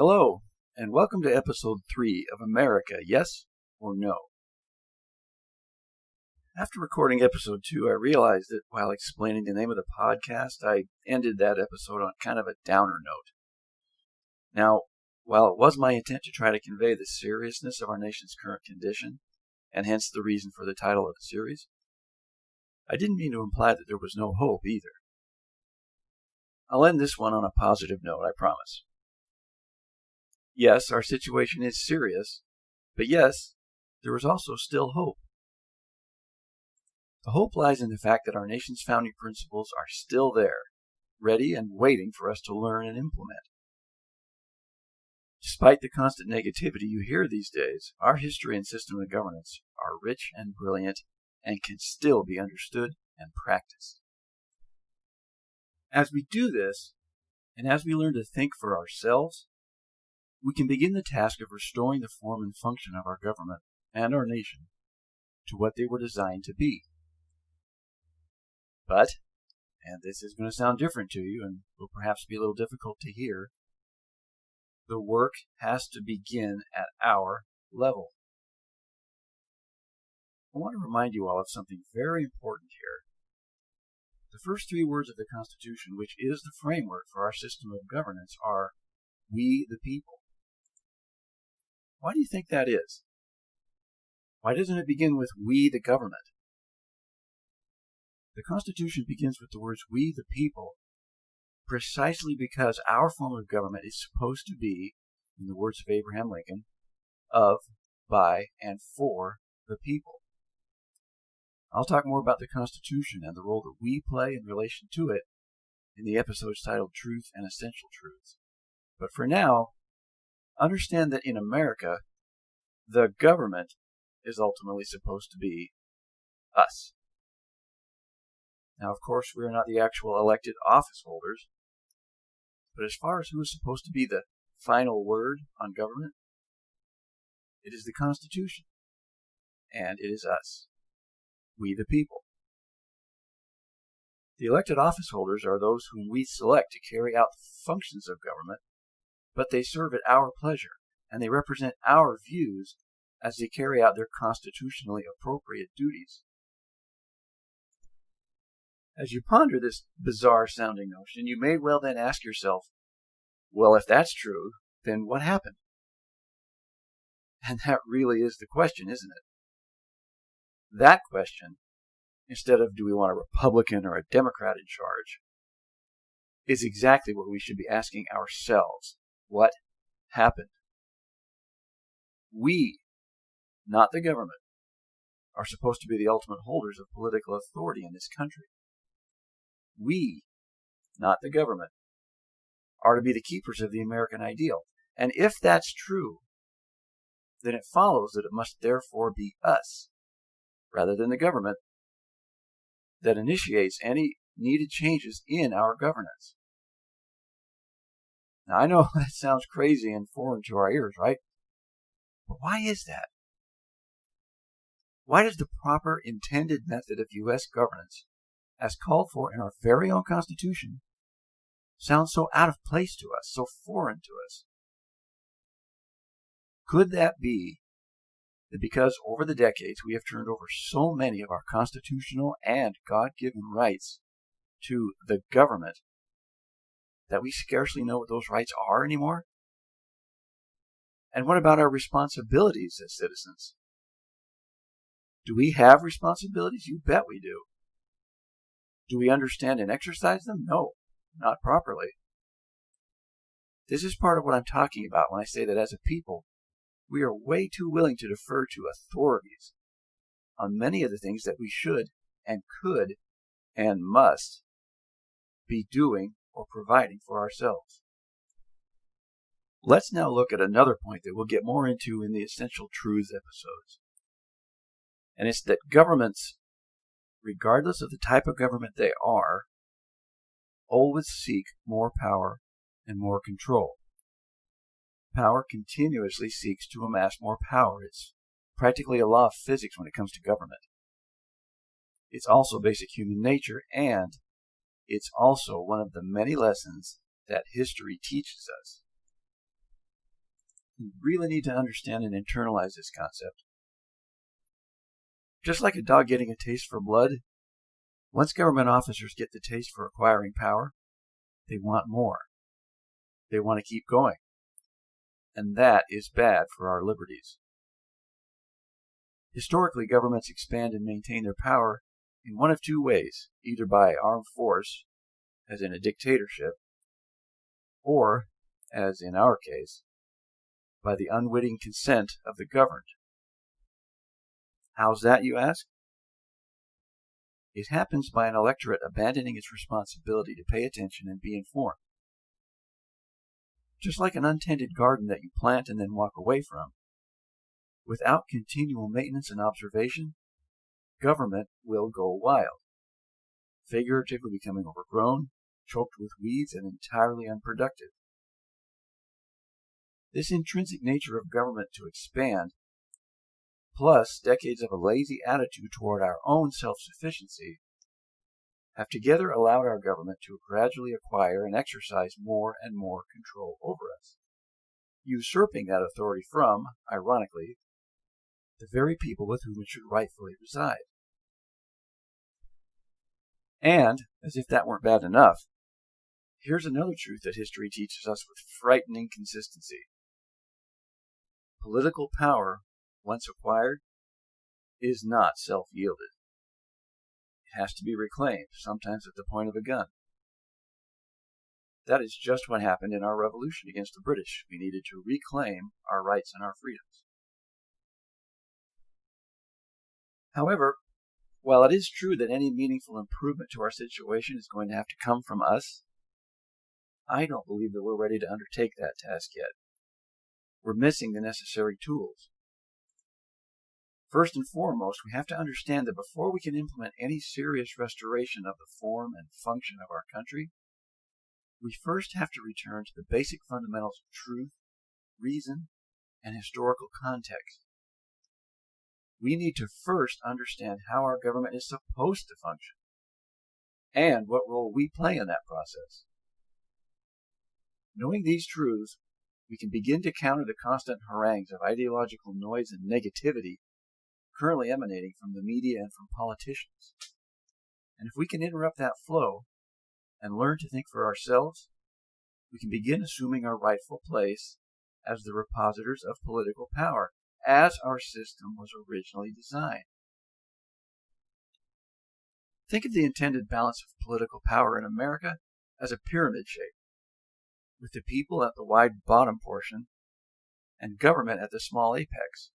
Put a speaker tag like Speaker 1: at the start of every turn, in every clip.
Speaker 1: Hello, and welcome to episode 3 of America, Yes or No? After recording episode 2, I realized that while explaining the name of the podcast, I ended that episode on kind of a downer note. Now, while it was my intent to try to convey the seriousness of our nation's current condition, and hence the reason for the title of the series, I didn't mean to imply that there was no hope either. I'll end this one on a positive note, I promise. Yes, our situation is serious, but yes, there is also still hope. The hope lies in the fact that our nation's founding principles are still there, ready and waiting for us to learn and implement. Despite the constant negativity you hear these days, our history and system of governance are rich and brilliant and can still be understood and practiced. As we do this, and as we learn to think for ourselves, we can begin the task of restoring the form and function of our government and our nation to what they were designed to be. But, and this is going to sound different to you and will perhaps be a little difficult to hear, the work has to begin at our level. I want to remind you all of something very important here. The first 3 words of the Constitution, which is the framework for our system of governance, are "we the people." Why do you think that is? Why doesn't it begin with "we the government"? The Constitution begins with the words "we the people" precisely because our form of government is supposed to be, in the words of Abraham Lincoln, of, by, and for the people. I'll talk more about the Constitution and the role that we play in relation to it in the episodes titled Truth and Essential Truths. But for now, understand that in America, the government is ultimately supposed to be us. Now, of course, we are not the actual elected office holders, but as far as who is supposed to be the final word on government, it is the Constitution, and it is us, we the people. The elected office holders are those whom we select to carry out the functions of government, but they serve at our pleasure, and they represent our views as they carry out their constitutionally appropriate duties. As you ponder this bizarre-sounding notion, you may well then ask yourself, well, if that's true, then what happened? And that really is the question, isn't it? That question, instead of do we want a Republican or a Democrat in charge, is exactly what we should be asking ourselves. What happened? We, not the government, are supposed to be the ultimate holders of political authority in this country. We, not the government, are to be the keepers of the American ideal. And if that's true, then it follows that it must therefore be us, rather than the government, that initiates any needed changes in our governance. Now, I know that sounds crazy and foreign to our ears, right? But why is that? Why does the proper intended method of U.S. governance, as called for in our very own Constitution, sound so out of place to us, so foreign to us? Could that be that because over the decades we have turned over so many of our constitutional and God-given rights to the government that we scarcely know what those rights are anymore? And what about our responsibilities as citizens? Do we have responsibilities? You bet we do. Do we understand and exercise them? No, not properly. This is part of what I'm talking about when I say that as a people, we are way too willing to defer to authorities on many of the things that we should and could and must be doing or providing for ourselves. Let's now look at another point that we'll get more into in the Essential Truths episodes. And it's that governments, regardless of the type of government they are, always seek more power and more control. Power continuously seeks to amass more power. It's practically a law of physics when it comes to government. It's also basic human nature, and it's also one of the many lessons that history teaches us. You really need to understand and internalize this concept. Just like a dog getting a taste for blood, once government officers get the taste for acquiring power, they want more. They want to keep going. And that is bad for our liberties. Historically, governments expand and maintain their power in one of two ways, either by armed force, as in a dictatorship, or, as in our case, by the unwitting consent of the governed. How's that, you ask? It happens by an electorate abandoning its responsibility to pay attention and be informed. Just like an untended garden that you plant and then walk away from, without continual maintenance and observation, government will go wild, figuratively becoming overgrown, choked with weeds, and entirely unproductive. This intrinsic nature of government to expand, plus decades of a lazy attitude toward our own self-sufficiency, have together allowed our government to gradually acquire and exercise more and more control over us, usurping that authority from, ironically, the very people with whom it should rightfully reside. And, as if that weren't bad enough, here's another truth that history teaches us with frightening consistency. Political power, once acquired, is not self-yielded. It has to be reclaimed, sometimes at the point of a gun. That is just what happened in our revolution against the British. We needed to reclaim our rights and our freedoms. However, while it is true that any meaningful improvement to our situation is going to have to come from us, I don't believe that we're ready to undertake that task yet. We're missing the necessary tools. First and foremost, we have to understand that before we can implement any serious restoration of the form and function of our country, we first have to return to the basic fundamentals of truth, reason, and historical context. We need to first understand how our government is supposed to function, and what role we play in that process. Knowing these truths, we can begin to counter the constant harangues of ideological noise and negativity currently emanating from the media and from politicians. And if we can interrupt that flow and learn to think for ourselves, we can begin assuming our rightful place as the repositors of political power, as our system was originally designed. Think of the intended balance of political power in America as a pyramid shape, with the people at the wide bottom portion and government at the small apex.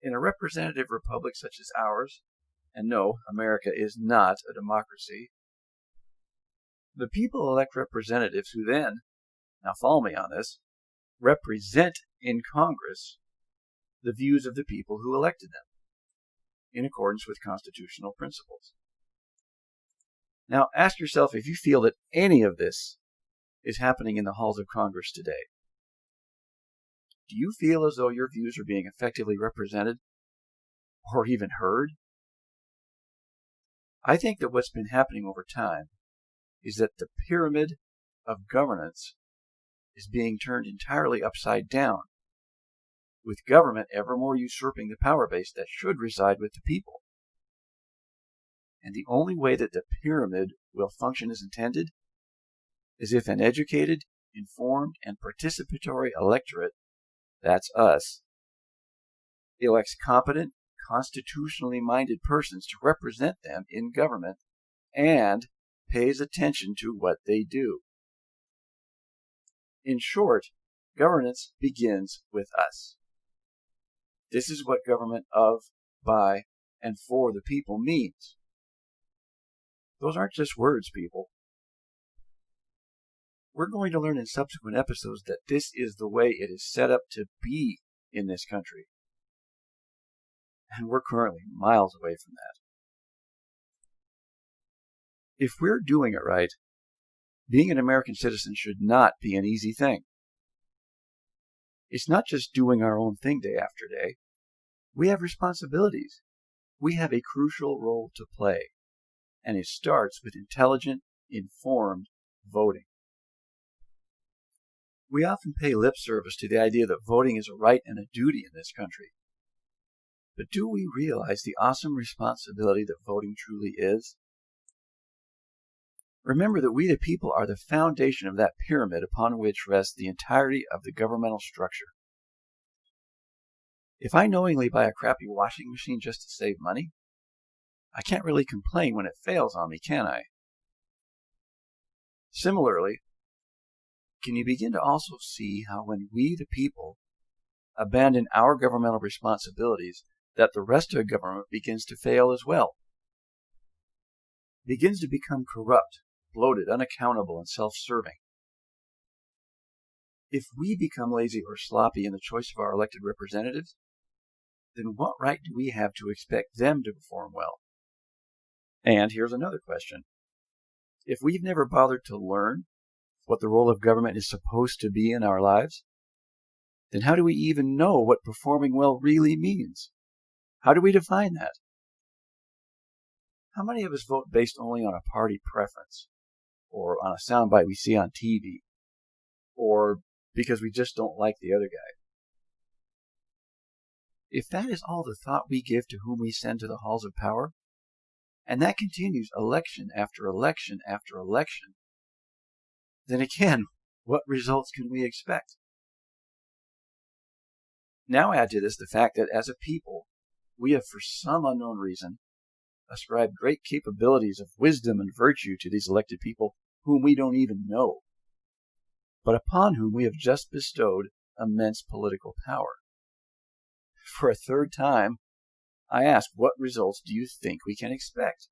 Speaker 1: In a representative republic such as ours, and no, America is not a democracy, the people elect representatives who then, now follow me on this, represent in Congress the views of the people who elected them, in accordance with constitutional principles. Now ask yourself if you feel that any of this is happening in the halls of Congress today. Do you feel as though your views are being effectively represented or even heard? I think that what's been happening over time is that the pyramid of governance is being turned entirely upside down, with government ever more usurping the power base that should reside with the people. And the only way that the pyramid will function as intended is if an educated, informed, and participatory electorate, that's us, elects competent, constitutionally minded persons to represent them in government and pays attention to what they do. In short, governance begins with us. This is what government of, by, and for the people means. Those aren't just words, people. We're going to learn in subsequent episodes that this is the way it is set up to be in this country. And we're currently miles away from that. If we're doing it right, being an American citizen should not be an easy thing. It's not just doing our own thing day after day. We have responsibilities. We have a crucial role to play. And it starts with intelligent, informed voting. We often pay lip service to the idea that voting is a right and a duty in this country. But do we realize the awesome responsibility that voting truly is? Remember that we the people are the foundation of that pyramid upon which rests the entirety of the governmental structure. If I knowingly buy a crappy washing machine just to save money, I can't really complain when it fails on me, can I? Similarly, can you begin to also see how when we the people abandon our governmental responsibilities, that the rest of government begins to fail as well? Begins to become corrupt, bloated, unaccountable, and self-serving. If we become lazy or sloppy in the choice of our elected representatives, then what right do we have to expect them to perform well? And here's another question. If we've never bothered to learn what the role of government is supposed to be in our lives, then how do we even know what performing well really means? How do we define that? How many of us vote based only on a party preference, or on a soundbite we see on TV, or because we just don't like the other guy? If that is all the thought we give to whom we send to the halls of power, and that continues election after election after election, then again, what results can we expect? Now add to this the fact that as a people, we have for some unknown reason ascribed great capabilities of wisdom and virtue to these elected people whom we don't even know, but upon whom we have just bestowed immense political power. For a third time, I ask, what results do you think we can expect?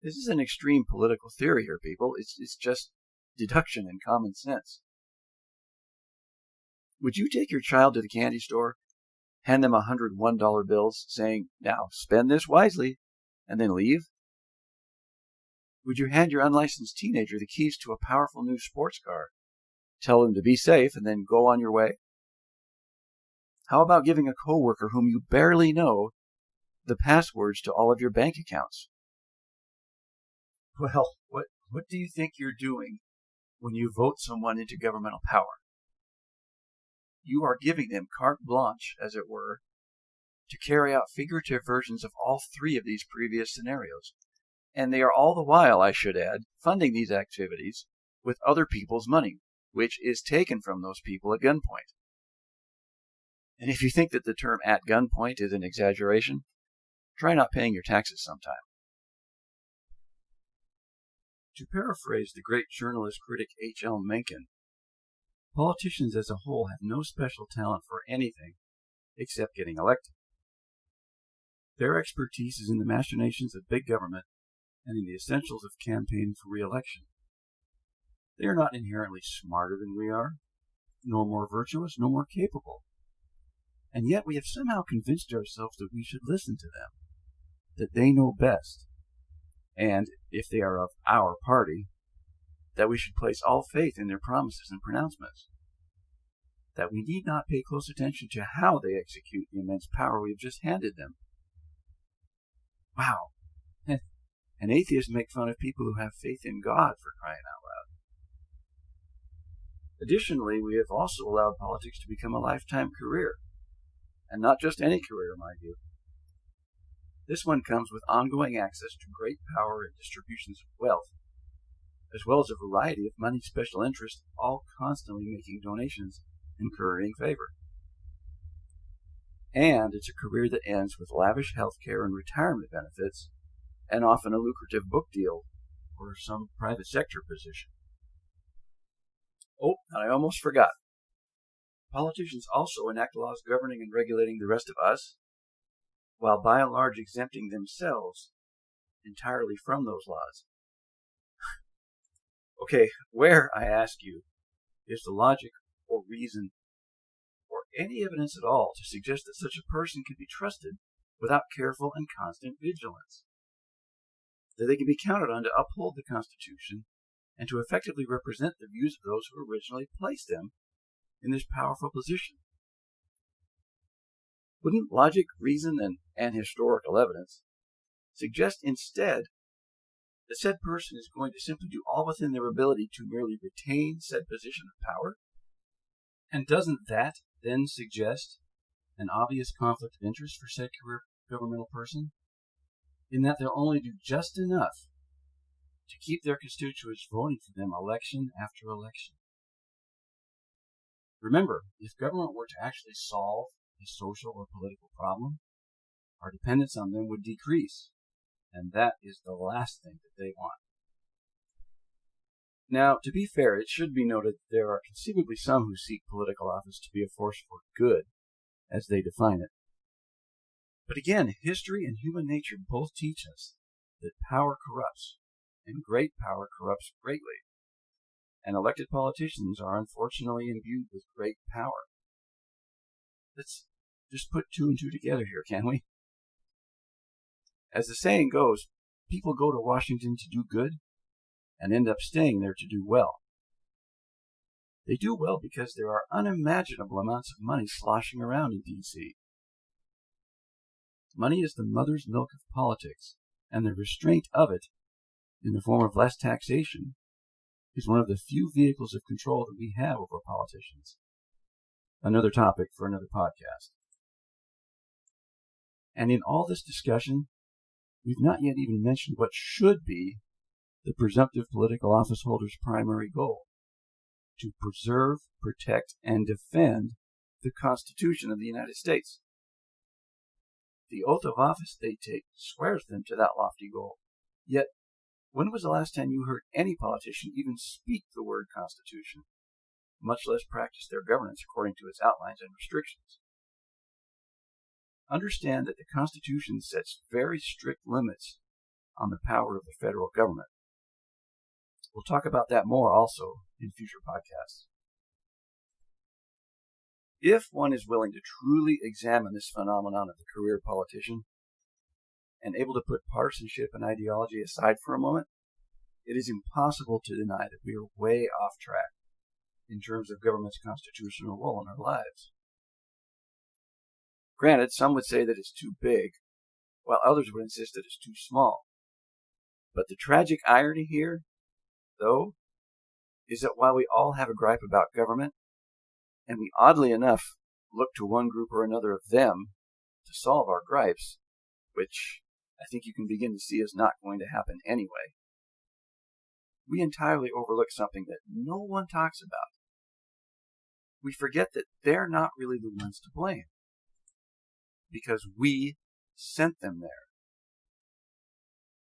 Speaker 1: This is an extreme political theory here, people. It's just deduction and common sense. Would you take your child to the candy store, hand them $101 bills, saying, "Now, spend this wisely," and then leave? Would you hand your unlicensed teenager the keys to a powerful new sports car, tell them to be safe, and then go on your way? How about giving a coworker whom you barely know the passwords to all of your bank accounts? Well, what do you think you're doing when you vote someone into governmental power? You are giving them carte blanche, as it were, to carry out figurative versions of all three of these previous scenarios. And they are all the while, I should add, funding these activities with other people's money, which is taken from those people at gunpoint. And if you think that the term "at gunpoint" is an exaggeration, try not paying your taxes sometime. To paraphrase the great journalist critic H.L. Mencken, politicians as a whole have no special talent for anything except getting elected. Their expertise is in the machinations of big government and in the essentials of campaigning for re-election. They are not inherently smarter than we are, nor more virtuous, nor more capable. And yet we have somehow convinced ourselves that we should listen to them, that they know best, and, if they are of our party, that we should place all faith in their promises and pronouncements, that we need not pay close attention to how they execute the immense power we have just handed them. Wow! And atheists make fun of people who have faith in God, for crying out loud. Additionally, we have also allowed politics to become a lifetime career, and not just any career, mind you. This one comes with ongoing access to great power and distributions of wealth, as well as a variety of money special interests, all constantly making donations and currying favor. And it's a career that ends with lavish health care and retirement benefits, and often a lucrative book deal or some private sector position. Oh, and I almost forgot. Politicians also enact laws governing and regulating the rest of us, while by and large exempting themselves entirely from those laws. Okay, where, I ask you, is the logic or reason or any evidence at all to suggest that such a person can be trusted without careful and constant vigilance? That they can be counted on to uphold the Constitution and to effectively represent the views of those who originally placed them in this powerful position? Wouldn't logic, reason, and historical evidence suggest instead the said person is going to simply do all within their ability to merely retain said position of power? And doesn't that then suggest an obvious conflict of interest for said career governmental person, in that they'll only do just enough to keep their constituents voting for them election after election? Remember, if government were to actually solve a social or political problem, our dependence on them would decrease, and that is the last thing that they want. Now, to be fair, it should be noted that there are conceivably some who seek political office to be a force for good, as they define it. But again, history and human nature both teach us that power corrupts, and great power corrupts greatly. And elected politicians are unfortunately imbued with great power. Let's just put two and two together here, can we? As the saying goes, people go to Washington to do good and end up staying there to do well. They do well because there are unimaginable amounts of money sloshing around in D.C. Money is the mother's milk of politics, and the restraint of it, in the form of less taxation, is one of the few vehicles of control that we have over politicians. Another topic for another podcast. And in all this discussion, we've not yet even mentioned what should be the presumptive political office holder's primary goal: to preserve, protect, and defend the Constitution of the United States. The oath of office they take swears them to that lofty goal. Yet, when was the last time you heard any politician even speak the word Constitution, much less practice their governance according to its outlines and restrictions? Understand that the Constitution sets very strict limits on the power of the federal government. We'll talk about that more also in future podcasts. If one is willing to truly examine this phenomenon of the career politician, and able to put partisanship and ideology aside for a moment, it is impossible to deny that we are way off track in terms of government's constitutional role in our lives. Granted, some would say that it's too big, while others would insist that it's too small. But the tragic irony here, though, is that while we all have a gripe about government, and we oddly enough look to one group or another of them to solve our gripes, which I think you can begin to see is not going to happen anyway, we entirely overlook something that no one talks about. We forget that they're not really the ones to blame, because we sent them there.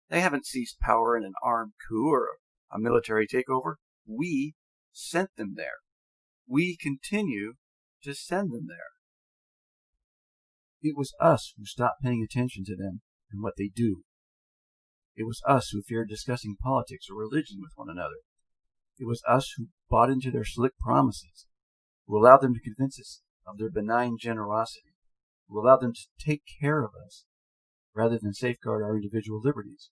Speaker 1: They haven't seized power in an armed coup or a military takeover. We sent them there. We continue to send them there. It was us who stopped paying attention to them and what they do. It was us who feared discussing politics or religion with one another. It was us who bought into their slick promises, who allowed them to convince us of their benign generosity, who allowed them to take care of us rather than safeguard our individual liberties.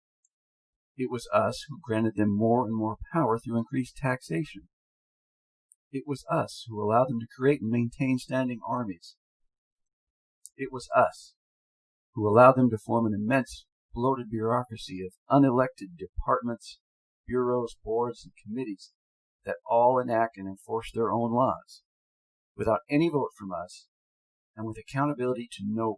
Speaker 1: It was us who granted them more and more power through increased taxation. It was us who allowed them to create and maintain standing armies. It was us who allowed them to form an immense, bloated bureaucracy of unelected departments, bureaus, boards, and committees that all enact and enforce their own laws, without any vote from us, and with accountability to no one.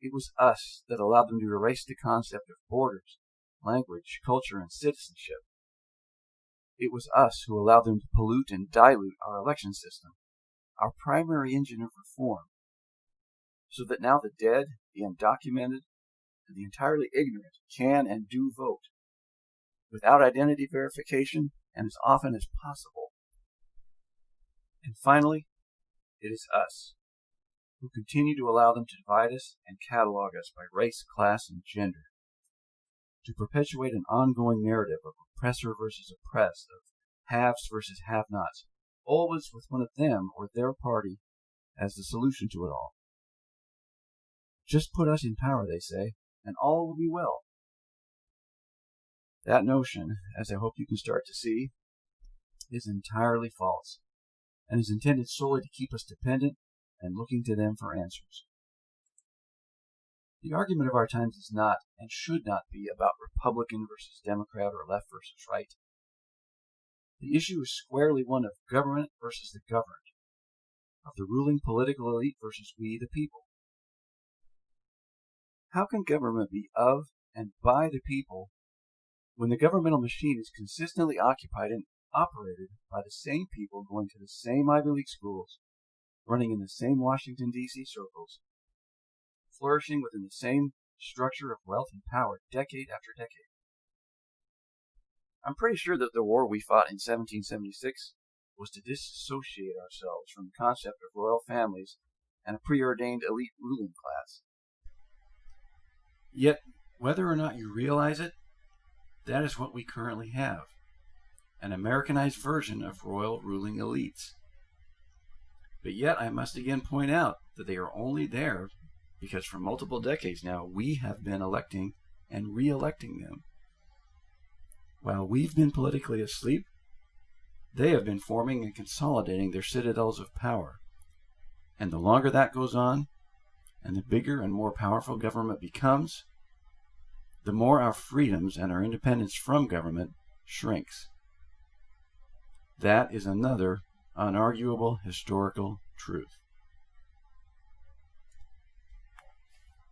Speaker 1: It was us that allowed them to erase the concept of borders, language, culture, and citizenship. It was us who allowed them to pollute and dilute our election system, our primary engine of reform, so that now the dead, the undocumented, and the entirely ignorant can and do vote, without identity verification and as often as possible. And finally, it is us who continue to allow them to divide us and catalog us by race, class, and gender, to perpetuate an ongoing narrative of oppressor versus oppressed, of haves versus have-nots, always with one of them or their party as the solution to it all. Just put us in power, they say, and all will be well. That notion, as I hope you can start to see, is entirely false, and is intended solely to keep us dependent and looking to them for answers. The argument of our times is not and should not be about Republican versus Democrat or left versus right. The issue is squarely one of government versus the governed, of the ruling political elite versus we the people. How can government be of and by the people when the governmental machine is consistently occupied and operated by the same people going to the same Ivy League schools, running in the same Washington, D.C. circles, flourishing within the same structure of wealth and power decade after decade? I'm pretty sure that the war we fought in 1776 was to disassociate ourselves from the concept of royal families and a preordained elite ruling class. Yet, whether or not you realize it, that is what we currently have, an Americanized version of royal ruling elites. But yet I must again point out that they are only there because for multiple decades now we have been electing and re-electing them. While we've been politically asleep, they have been forming and consolidating their citadels of power. And the longer that goes on, and the bigger and more powerful government becomes, the more our freedoms and our independence from government shrinks. That is another unarguable historical truth.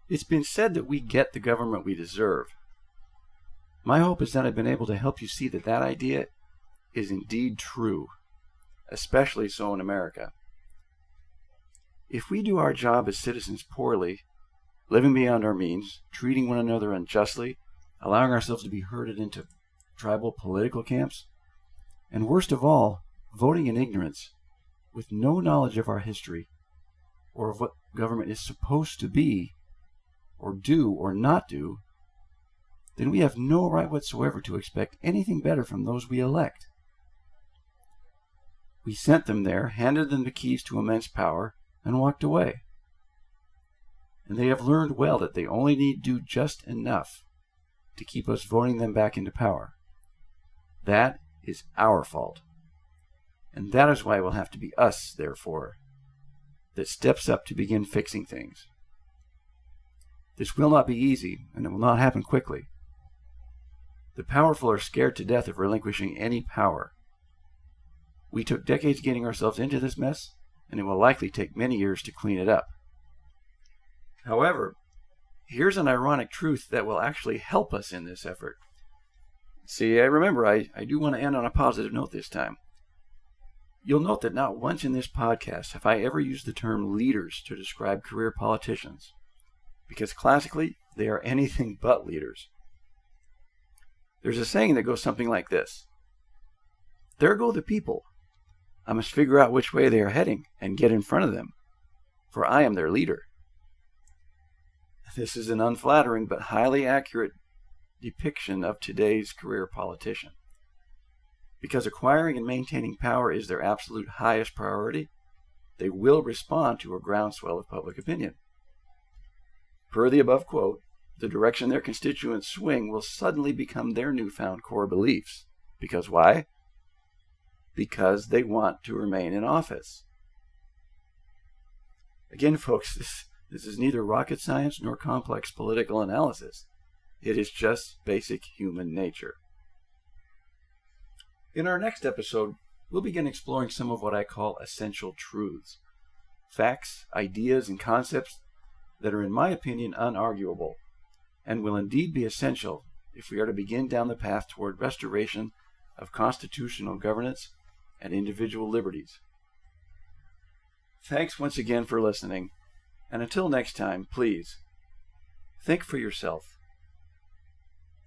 Speaker 1: It's been said that we get the government we deserve. My hope is that I've been able to help you see that that idea is indeed true, especially so in America. If we do our job as citizens poorly, living beyond our means, treating one another unjustly, allowing ourselves to be herded into tribal political camps, and worst of all, voting in ignorance, with no knowledge of our history, or of what government is supposed to be, or do or not do, then we have no right whatsoever to expect anything better from those we elect. We sent them there, handed them the keys to immense power, and walked away. And they have learned well that they only need do just enough to keep us voting them back into power. That is our fault. And that is why it will have to be us, therefore, that steps up to begin fixing things. This will not be easy, and it will not happen quickly. The powerful are scared to death of relinquishing any power. We took decades getting ourselves into this mess, and it will likely take many years to clean it up. However, here's an ironic truth that will actually help us in this effort. See, remember, I do want to end on a positive note this time. You'll note that not once in this podcast have I ever used the term leaders to describe career politicians, because classically, they are anything but leaders. There's a saying that goes something like this: there go the people. I must figure out which way they are heading and get in front of them, for I am their leader. This is an unflattering but highly accurate depiction of today's career politician. Because acquiring and maintaining power is their absolute highest priority, they will respond to a groundswell of public opinion. Per the above quote, the direction their constituents swing will suddenly become their newfound core beliefs. Because why? Because they want to remain in office. Again, folks, this is neither rocket science nor complex political analysis. It is just basic human nature. In our next episode, we'll begin exploring some of what I call essential truths. Facts, ideas, and concepts that are, in my opinion, unarguable, and will indeed be essential if we are to begin down the path toward restoration of constitutional governance and individual liberties. Thanks once again for listening, and until next time, please, think for yourself.